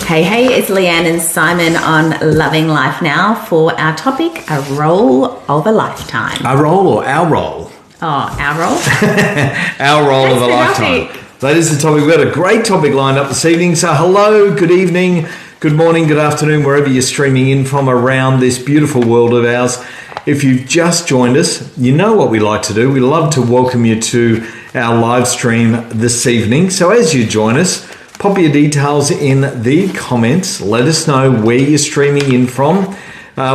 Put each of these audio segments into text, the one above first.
Hey, it's Leanne and Simon on Loving Life Now for our topic, a role of a lifetime. A role or our role? Oh, our role? Our role of a lifetime. That is the topic. We've got a great topic lined up this evening. So hello, good evening, good morning, good afternoon, wherever you're streaming in from around this beautiful world of ours. If you've just joined us, you know what we like to do. We love to welcome you to our live stream this evening. So as you join us, pop your details in the comments. Let us know where you're streaming in from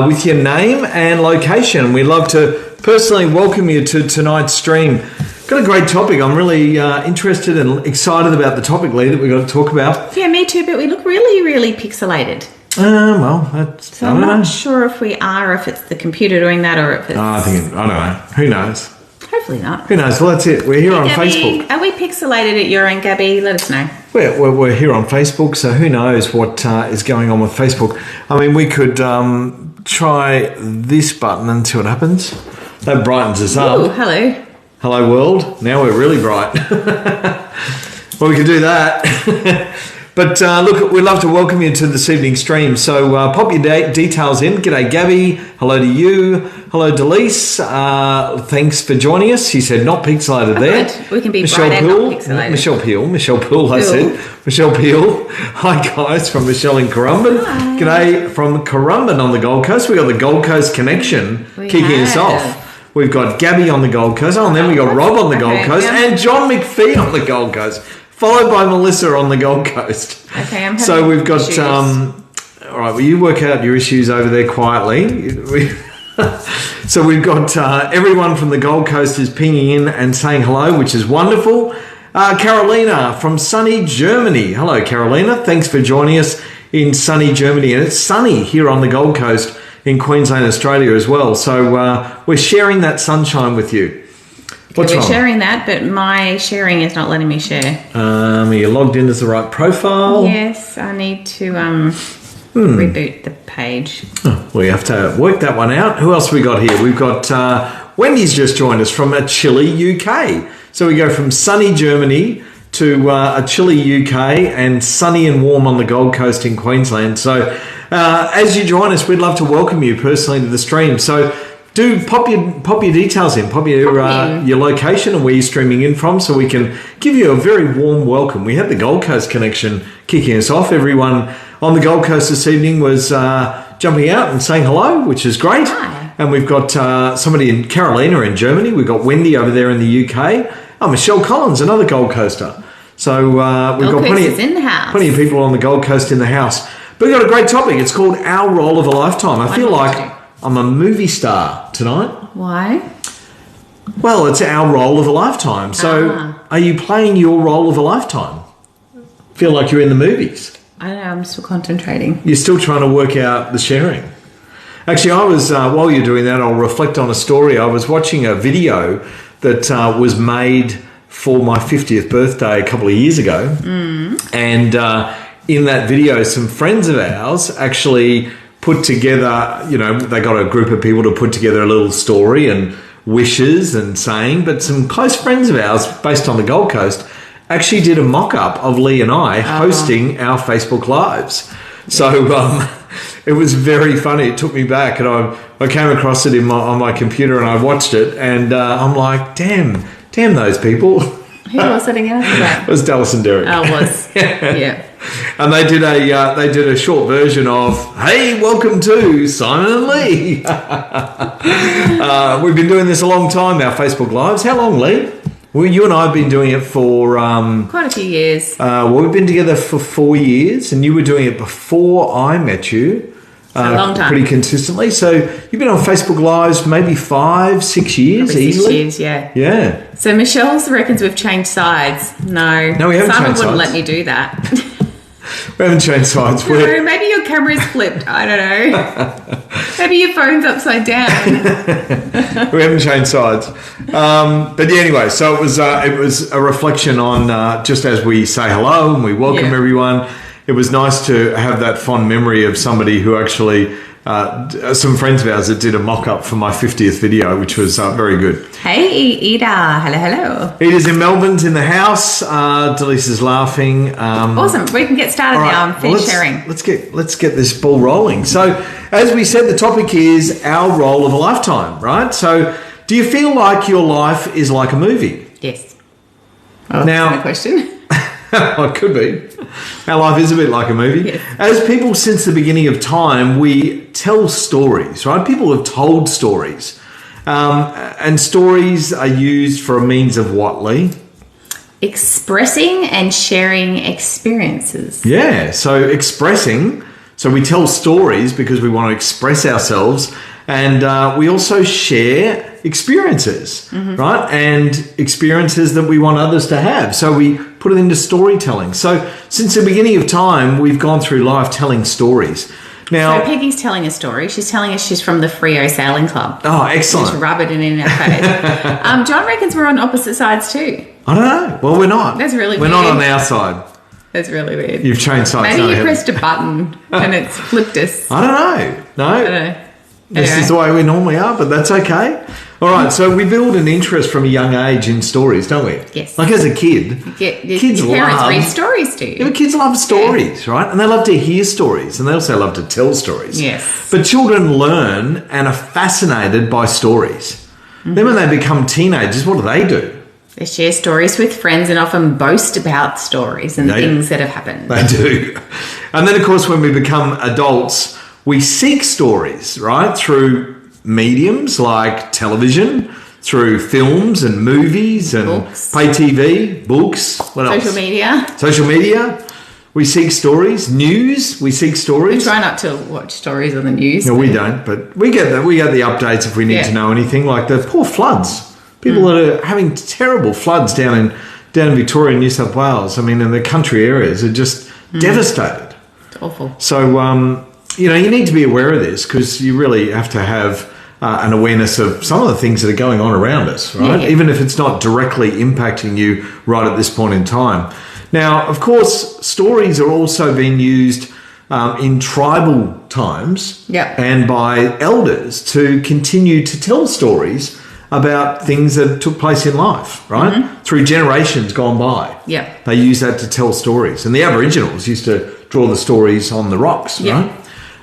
with your name and location. We'd love to personally welcome you to tonight's stream. Got a great topic. I'm really interested and excited about the topic, Lee, that we've got to talk about. Yeah, me too, but we look really, really pixelated. So I'm not sure if we are, or if it's the computer doing that, or if it's... I don't know. Who knows? Hopefully not. Who knows? Well, that's it. We're here on Gabby, Facebook. Are we pixelated at your end, Gabby? Let us know. We're here on Facebook, so who knows what is going on with Facebook. I mean, we could try this button and see what happens. That brightens us up. Ooh, hello. Hello, world. Now we're really bright. Well, we could do that. But look, we'd love to welcome you to this evening's stream. So pop your details in. G'day, Gabby. Hello to you. Hello, Delise. Thanks for joining us. She said not pixelated there. Good. We can be bright and not pixelated. Michelle Poole, I said. Michelle Peel. Hi, guys, from Michelle in Currumbin. Hi. G'day from Currumbin on the Gold Coast. We've got the Gold Coast connection kicking us off. We've got Gabby on the Gold Coast. Oh, and then we got Rob on the Gold Coast and John McPhee on the Gold Coast. Followed by Melissa on the Gold Coast. Okay, I'm having So we've got, issues. all right, well, you work out your issues over there quietly. So we've got everyone from the Gold Coast is pinging in and saying hello, which is wonderful. Carolina from sunny Germany. Hello, Carolina. Thanks for joining us in sunny Germany. And it's sunny here on the Gold Coast in Queensland, Australia as well. So we're sharing that sunshine with you. What's we're wrong? sharing that, but my sharing is not letting me share. Are you logged in as the right profile? Yes, I need to reboot the page. Oh, we have to work that one out. Who else we got here? We've got Wendy's just joined us from a chilly UK. So we go from sunny Germany to a chilly UK and sunny and warm on the Gold Coast in Queensland. So as you join us, we'd love to welcome you personally to the stream. So do pop your details in, pop your location and where you're streaming in from, so we can give you a very warm welcome. We had the Gold Coast connection kicking us off. Everyone on the Gold Coast this evening was jumping out and saying hello, which is great. Hi. And we've got somebody in Carolina in Germany. We've got Wendy over there in the UK. Oh, Michelle Collins, another Gold Coaster. So we've got plenty of people on the Gold Coast in the house. But we've got a great topic. It's called Our Role of a Lifetime. I feel like I'm a movie star tonight. Why? Well, it's our role of a lifetime. So are you playing your role of a lifetime? Feel like you're in the movies? I don't know, I'm still concentrating. You're still trying to work out the sharing. Actually, I was, while you're doing that, I'll reflect on a story. I was watching a video that was made for my 50th birthday a couple of years ago. And in that video, some friends of ours actually put together, they got a group of people to put together a little story and wishes and saying, but some close friends of ours based on the Gold Coast actually did a mock-up of Lee and I hosting our Facebook Lives. So it was very funny. It took me back, and I came across it on my computer and I watched it, and I'm like, damn those people. Who was it again? It was Dallas and Derek. Oh, it was. Yeah. And they did a short version of, hey, welcome to Simon and Lee. We've been doing this a long time, our Facebook Lives. How long, Lee? Well, you and I have been doing it for... quite a few years. We've been together for 4 years, and you were doing it before I met you. A long time. Pretty consistently. So you've been on Facebook Lives maybe 5-6 years Probably easily? 6 years, yeah. Yeah. So Michelle reckons we've changed sides. No, we haven't Simon changed wouldn't sides. let me do that. We haven't changed sides. No, maybe your camera's flipped. I don't know. Maybe your phone's upside down. We haven't changed sides. But yeah, anyway, so it was a reflection on just as we say hello and we welcome everyone. It was nice to have that fond memory of somebody who actually some friends of ours that did a mock-up for my 50th video, which was very good. Hey, Ida. Hello. Ida's in Melbourne's in the house. Delisa's laughing. Awesome. We can get started now and finish sharing. Let's get this ball rolling. So, as we said, the topic is our role of a lifetime, right? So, do you feel like your life is like a movie? Yes. Oh, now, that's a question. It could be. Our life is a bit like a movie. Yes. As people since the beginning of time, we tell stories, right? People have told stories. And stories are used for a means of what, Lee? Expressing and sharing experiences. Yeah, so expressing. So we tell stories because we want to express ourselves. And we also share experiences, right? And experiences that we want others to have. So we put it into storytelling. So since the beginning of time, we've gone through life telling stories. Now, So Peggy's telling a story. She's telling us she's from the Frio Sailing Club. Oh, excellent. Just rub it in our face. John reckons we're on opposite sides too. I don't know. Well, we're not. That's really We're weird. not on our side. That's really weird. You've changed sides. Maybe no, you haven't. pressed a button and it's flipped us. I don't know. No. I don't know. This Anyway. is the way we normally are, but that's okay. All right, so we build an interest from a young age in stories, don't we? Yes. Like as a kid, kids your parents love... read stories to Yeah, you. but kids love stories, right? And they love to hear stories, and they also love to tell stories. Yes. But children learn and are fascinated by stories. Then when they become teenagers, what do? They share stories with friends and often boast about stories and things that have happened. They do. And then, of course, when we become adults, we seek stories, right? Through mediums like television, through films and movies and Books. pay TV, books, what else? Social media. Social media. We seek stories. News, we seek We stories. try not to watch stories on the news. No, we don't, but we get that. We get the updates if we need Yeah. to know anything, like the poor floods. People that are having terrible floods down in Victoria and New South Wales. I mean, in the country areas are just devastated. It's awful. So, you need to be aware of this because you really have to have an awareness of some of the things that are going on around us, right? Yeah. Even if it's not directly impacting you right at this point in time. Now, of course, stories are also being used in tribal times and by elders to continue to tell stories about things that took place in life, right? Through generations gone by. Yeah. They use that to tell stories. And the Aboriginals used to draw the stories on the rocks, right?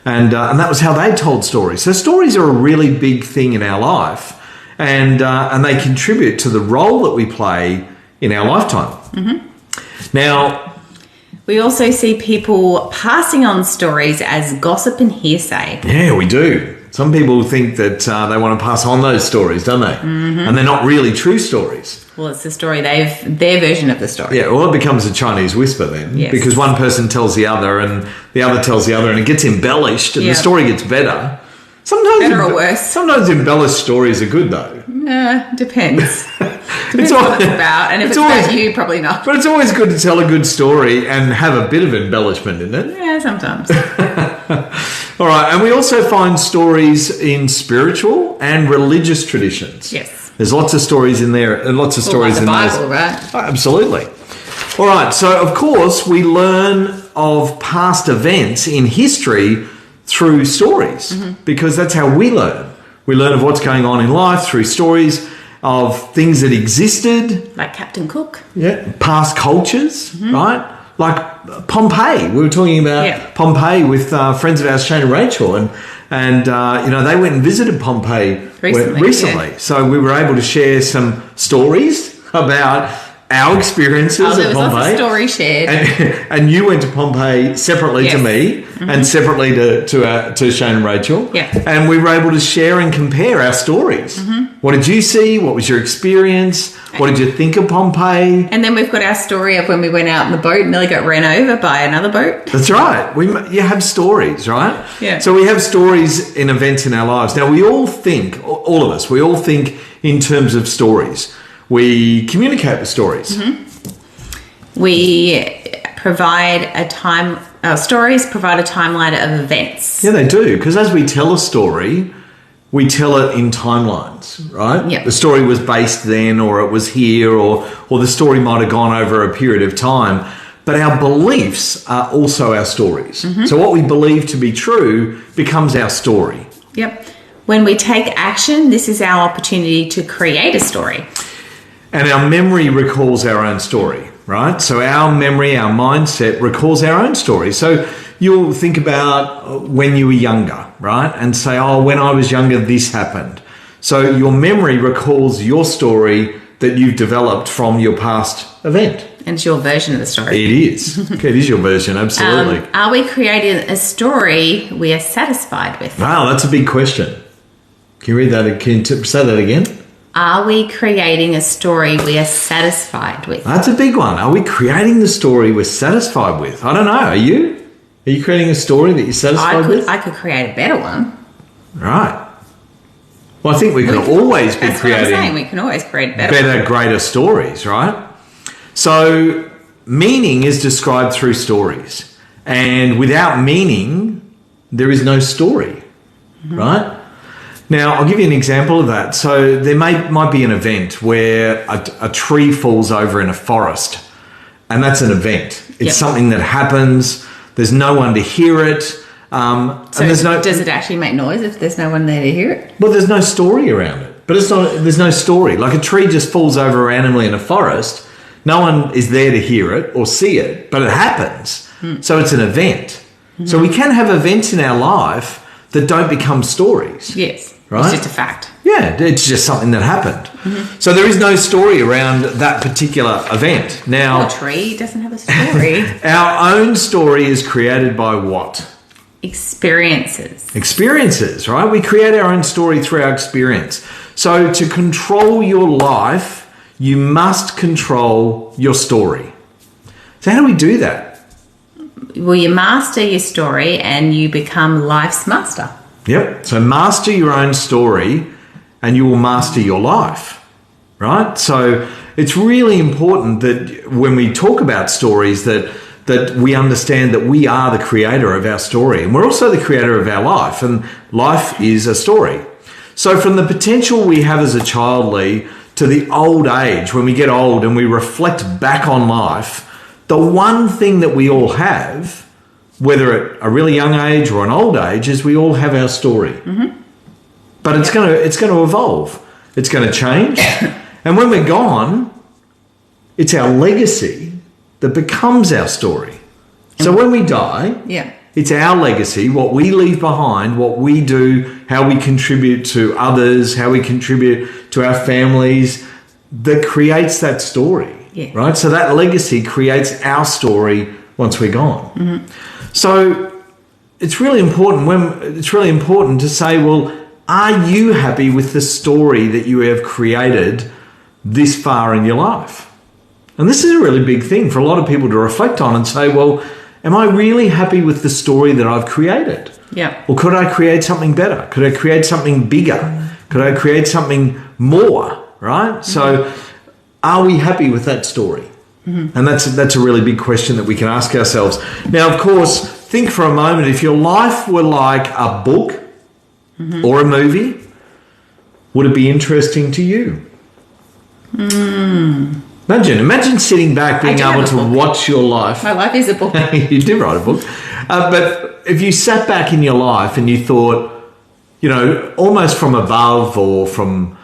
And that was how they told stories. So stories are a really big thing in our life, and they contribute to the role that we play in our lifetime. Now, we also see people passing on stories as gossip and hearsay. yeah, we do. Some people think that they want to pass on those stories, don't they? And they're not really true stories. Well, it's the story their version of the story. Yeah, well, it becomes a Chinese whisper then. Yes. Because one person tells the other and the other tells the other and it gets embellished and the story gets better. Sometimes Better or worse. Sometimes embellished stories are good though. Depends. It's What it's about, and if it's about you, probably not. But it's always good to tell a good story and have a bit of embellishment in it. Yeah, sometimes. All right, and we also find stories in spiritual and religious traditions. Yes. There's lots of stories in there, and lots of stories like in the those. Bible, right? Oh, absolutely. All right, so of course we learn of past events in history through stories because that's how we learn. We learn of what's going on in life through stories of things that existed. Like Captain Cook. Yeah. Past cultures, right? Like Pompeii. We were talking about Pompeii with friends of ours, Shane and Rachel, and they went and visited Pompeii recently. Yeah. So we were able to share some stories about our experiences There at was Pompeii. lots of stories shared. And you went to Pompeii separately to me and separately to Shane and Rachel. Yeah. And we were able to share and compare our stories. What did you see? What was your experience? What did you think of Pompeii? And then we've got our story of when we went out in the boat and nearly got ran over by another boat. That's right. You have stories, right? Yeah. So we have stories in events in our lives. Now, we all think, all of us, we all think in terms of stories. We communicate with stories. We provide stories provide a timeline of events. Yeah, they do. Because as we tell a story, we tell it in timelines, right? Yep. The story was based then, or it was here, or the story might have gone over a period of time. but our beliefs are also our stories. So what we believe to be true becomes our story. Yep. When we take action, this is our opportunity to create a story. And our memory recalls our own story, right? So our memory, our mindset recalls our own story. So you'll think about when you were younger, right? And say, oh, when I was younger, this happened. So your memory recalls your story that you've developed from your past event. And it's your version of the story. It is. Okay, it is your version, absolutely. Are we creating a story we are satisfied with? Wow, that's a big question. Can you read that? Can you say that again? Are we creating a story we are satisfied with? That's a big one. Are we creating the story we're satisfied with? I don't know. Are you? Are you creating a story that you're satisfied with? I could create a better one. Right. Well, I think we can always be That's creating what I'm saying. We can always create better ones. greater stories, right? So meaning is described through stories. And without meaning, there is no story, right? Now, I'll give you an example of that. So there might be an event where a tree falls over in a forest, and that's an event. It's something that happens. There's no one to hear it. So does it actually make noise if there's no one there to hear it? Well, there's no story around it. But there's no story. Like a tree just falls over randomly in a forest. No one is there to hear it or see it, but it happens. So it's an event. So we can have events in our life that don't become stories. Yes. Right? It's just a fact. Yeah, it's just something that happened. So there is no story around that particular event. Now, A tree doesn't have a story. our own story is created by what? Experiences. Experiences, right? We create our own story through our experience. So to control your life, you must control your story. So how do we do that? Well, you master your story and you become life's master. Yep. So master your own story and you will master your life, right? So it's really important that when we talk about stories that we understand that we are the creator of our story and we're also the creator of our life, and life is a story. So from the potential we have as a child, Lee, to the old age, when we get old and we reflect back on life, the one thing that we all have, whether at a really young age or an old age, is we all have our story. But it's going to evolve. It's going to change. And when we're gone, it's our legacy that becomes our story. So when we die, it's our legacy, what we leave behind, what we do, how we contribute to others, how we contribute to our families, that creates that story, right? So that legacy creates our story once we're gone. So it's really important to say, well, are you happy with the story that you have created this far in your life? And this is a really big thing for a lot of people to reflect on and say, well, am I really happy with the story that I've created? Yeah. Or could I create something better? Could I create something bigger? Could I create something more, right? So are we happy with that story? And that's a really big question that we can ask ourselves. Now, of course, think for a moment, if your life were like a book or a movie, would it be interesting to you? Imagine sitting back, being able to watch your life. My life is a book. You did write a book. But if you sat back in your life and you thought, almost from above or from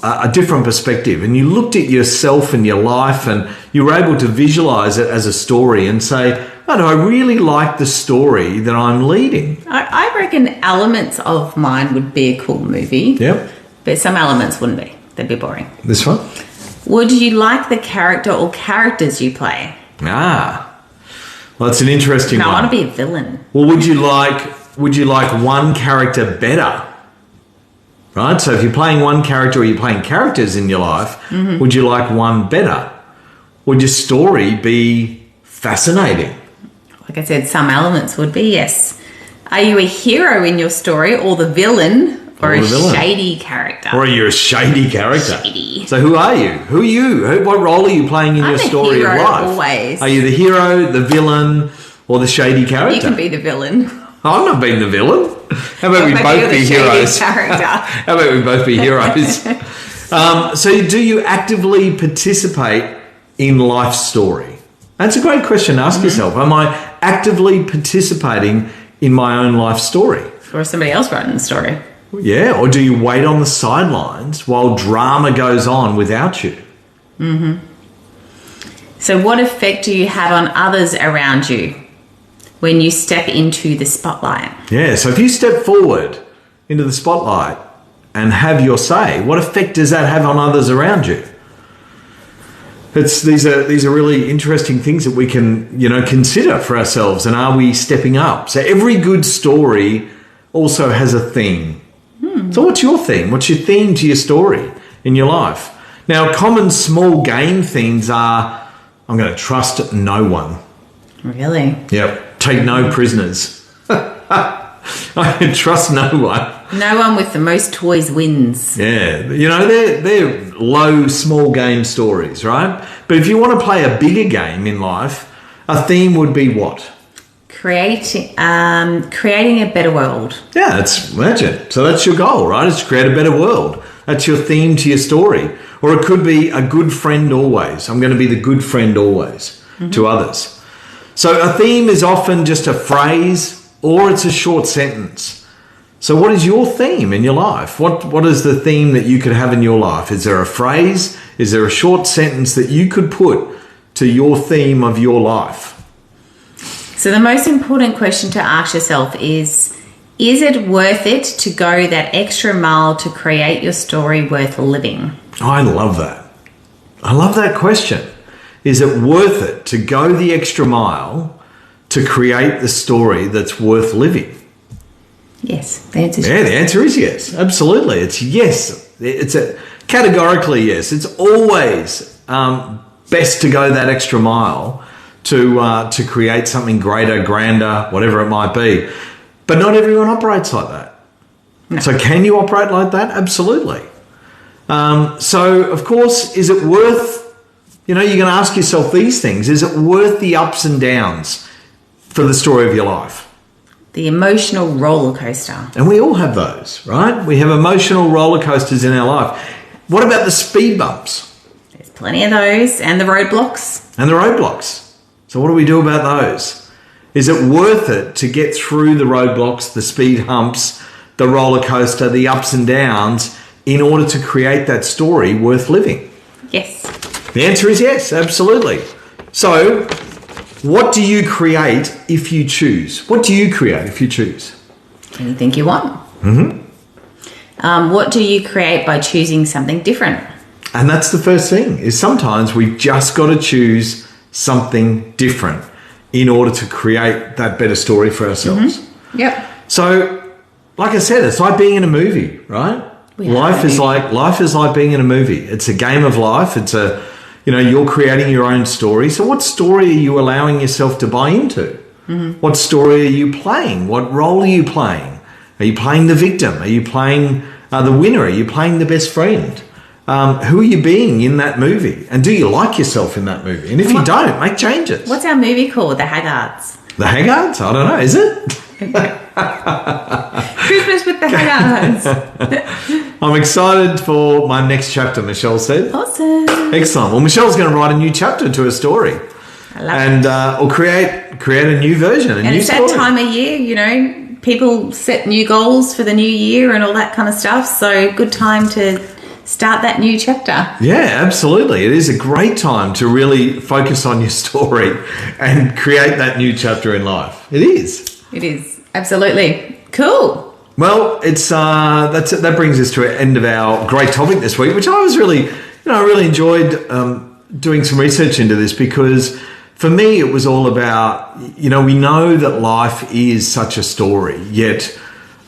a different perspective, and you looked at yourself and your life and you were able to visualize it as a story and say, oh, no, I really like the story that I'm leading. I reckon elements of mine would be a cool movie. Yep. But some elements wouldn't be. They'd be boring. This one? Would you like the character or characters you play? Well, that's an interesting one. I want to be a villain. Well, would you like one character better? Right? So if you're playing one character or you're playing characters in your life, would you like one better? Would your story be fascinating? Like I said, some elements would be, yes. Are you a hero in your story or the villain? Or a shady character. Or you're a shady character. Shady. So who are you? Who are you? What role are you playing in your story of life? Always. Are you the hero, the villain, or the shady character? You can be the villain. I'm not being the villain. How about we both be heroes? How about we both be heroes? So do you actively participate in life's story? That's a great question to ask yourself. Am I actively participating in my own life story? Or somebody else writing the story? Yeah, or do you wait on the sidelines while drama goes on without you? Mm-hmm. So what effect do you have on others around you when you step into the spotlight? Yeah, so if you step forward into the spotlight and have your say, what effect does that have on others around you? These are really interesting things that we can, consider for ourselves. And are we stepping up? So every good story also has a theme. So what's your theme? What's your theme to your story in your life? Now, common small game themes are, I'm going to trust no one. Really? Yep. Take no prisoners. I can trust no one. No one with the most toys wins. Yeah. They're low, small game stories, right? But if you want to play a bigger game in life, a theme would be what? Creating a better world. Yeah, that's it. So that's your goal, right? It's to create a better world. That's your theme to your story. Or it could be a good friend always. I'm going to be the good friend always to others. So a theme is often just a phrase or it's a short sentence. So what is your theme in your life? What is the theme that you could have in your life? Is there a phrase? Is there a short sentence that you could put to your theme of your life? So the most important question to ask yourself is it worth it to go that extra mile to create your story worth living? I love that. I love that question. Is it worth it to go the extra mile to create the story that's worth living? Yes, the answer is yes. Yeah, the answer is yes. Absolutely. It's yes. It's categorically yes. It's always best to go that extra mile to create something greater, grander, whatever it might be. But not everyone operates like that. No. So can you operate like that? Absolutely. So, of course, is it worth, you're going to ask yourself these things. Is it worth the ups and downs for the story of your life? The emotional roller coaster. And we all have those, right? We have emotional roller coasters in our life. What about the speed bumps? There's plenty of those. And the roadblocks. And the roadblocks. So what do we do about those? Is it worth it to get through the roadblocks, the speed humps, the roller coaster, the ups and downs in order to create that story worth living? Yes. The answer is yes, absolutely. So what do you create if you choose? What do you create if you choose? Anything you want. What do you create by choosing something different? And that's the first thing, is sometimes we've just got to choose something different in order to create that better story for ourselves. Yep. So, like I said, it's like being in a movie, right? Life is like being in a movie. It's a game of life. It's you're creating your own story. So what story are you allowing yourself to buy into? What story are you playing? What role are you playing? Are you playing the victim? Are you playing the winner? Are you playing the best friend? Who are you being in that movie? And do you like yourself in that movie? And if you don't, make changes. What's our movie called? The Haggards. The Haggards? I don't know. Is it? Christmas with the Haggards. I'm excited for my next chapter, Michelle said. Awesome. Excellent. Well, Michelle's going to write a new chapter to her story. I love it. Or create a new version, a new story. And it's that time of year, people set new goals for the new year and all that kind of stuff. So good time to start that new chapter. Yeah, absolutely. It is a great time to really focus on your story and create that new chapter in life. It is. It is. Absolutely. Cool. Well, it's that brings us to the end of our great topic this week, which I was really, I really enjoyed doing some research into this, because for me it was all about, we know that life is such a story, yet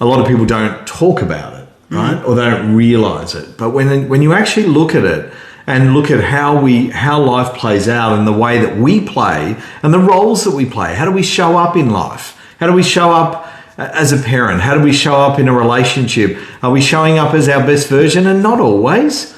a lot of people don't talk about it, right? Or they don't realize it. But when you actually look at it and look at how life plays out and the way that we play and the roles that we play, how do we show up in life? How do we show up as a parent? How do we show up in a relationship? Are we showing up as our best version? And not always.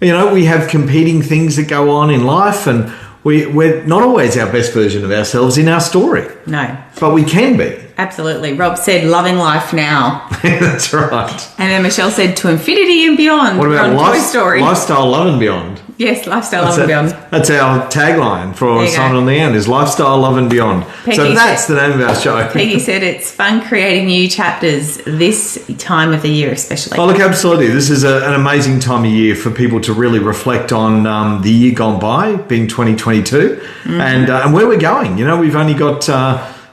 We have competing things that go on in life, and we're not always our best version of ourselves in our story. No. But we can be. Absolutely. Rob said, loving life now. That's right. And then Michelle said, to infinity and beyond. What about Toy Story. Lifestyle Love and Beyond? Yes, lifestyle love and beyond. That's our tagline for Simon and Leanne is lifestyle love and beyond. Peggy so that's the name of our show. Peggy said it's fun creating new chapters this time of the year especially. Oh, look, absolutely. This is an amazing time of year for people to really reflect on the year gone by, being 2022, and where we're going. You know, we've only got...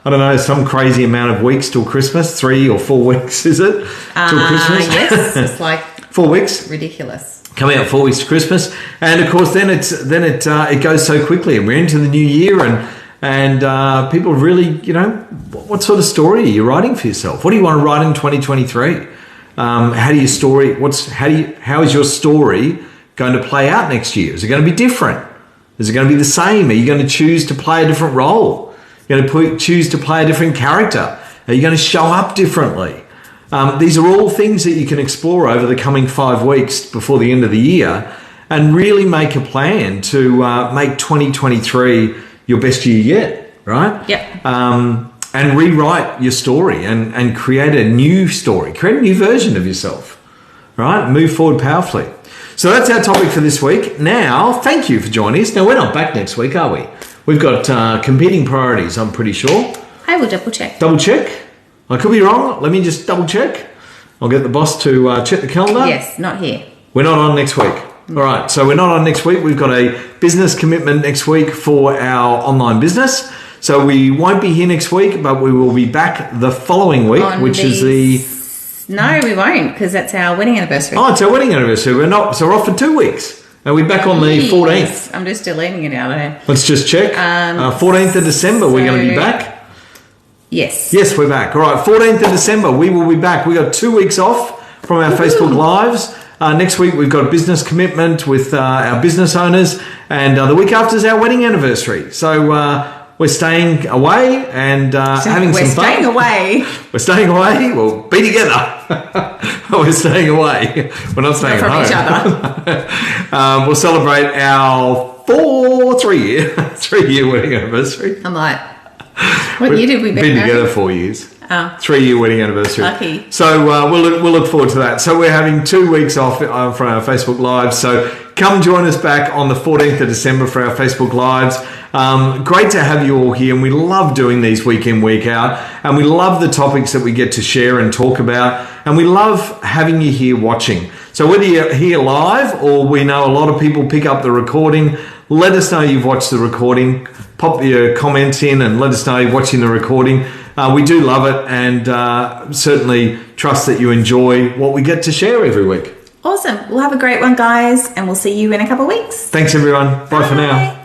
I don't know, some crazy amount of weeks till Christmas. 3 or 4 weeks, is it? Till Christmas? Yes, it's like 4 weeks. Ridiculous. Coming up 4 weeks to Christmas, and of course, then it goes so quickly, and we're into the new year, and people really, you know, what sort of story are you writing for yourself? What do you want to write in 2023? How is your story going to play out next year? Is it going to be different? Is it going to be the same? Are you going to choose to play a different role? You're going to choose to play a different character? Are you going to show up differently? These are all things that you can explore over the coming 5 weeks before the end of the year and really make a plan to make 2023 your best year yet, right? Yep. And rewrite your story and create a new story, create a new version of yourself, right? Move forward powerfully. So that's our topic for this week. Now, thank you for joining us. Now, we're not back next week, are we? We've got competing priorities, I'm pretty sure. I will double check. Double check? I could be wrong. Let me just double check. I'll get the boss to check the calendar. Yes, not here. We're not on next week. All right, so we're not on next week. We've got a business commitment next week for our online business. So we won't be here next week, but we will be back the following week, No, we won't, because that's our wedding anniversary. Oh, it's our wedding anniversary. So we're off for 2 weeks. And we're back on the 14th. I'm just deleting it out there. Let's just check. 14th of December, we're going to be back. Yes. Yes, we're back. All right, 14th of December, we will be back. We got 2 weeks off from our Facebook Lives. Next week, we've got a business commitment with our business owners. And the week after is our wedding anniversary. So we're staying away and having some fun. We're staying away. We'll be together. We're staying away. We're not staying from at home. Each other. We'll celebrate our 3-year wedding anniversary. I'm like, what year did we been together 4 years? Oh. 3-year wedding anniversary. Lucky. So we'll look forward to that. So we're having 2 weeks off from our Facebook Lives. So come join us back on the 14th of December for our Facebook Lives. Great to have you all here, and we love doing these week in, week out, and we love the topics that we get to share and talk about, and we love having you here watching. So whether you're here live or we know a lot of people pick up the recording, let us know you've watched the recording. Pop your comments in and let us know you're watching the recording. We do love it, and certainly trust that you enjoy what we get to share every week. Awesome. We'll have a great one, guys, and we'll see you in a couple of weeks. Thanks, everyone. Bye for now.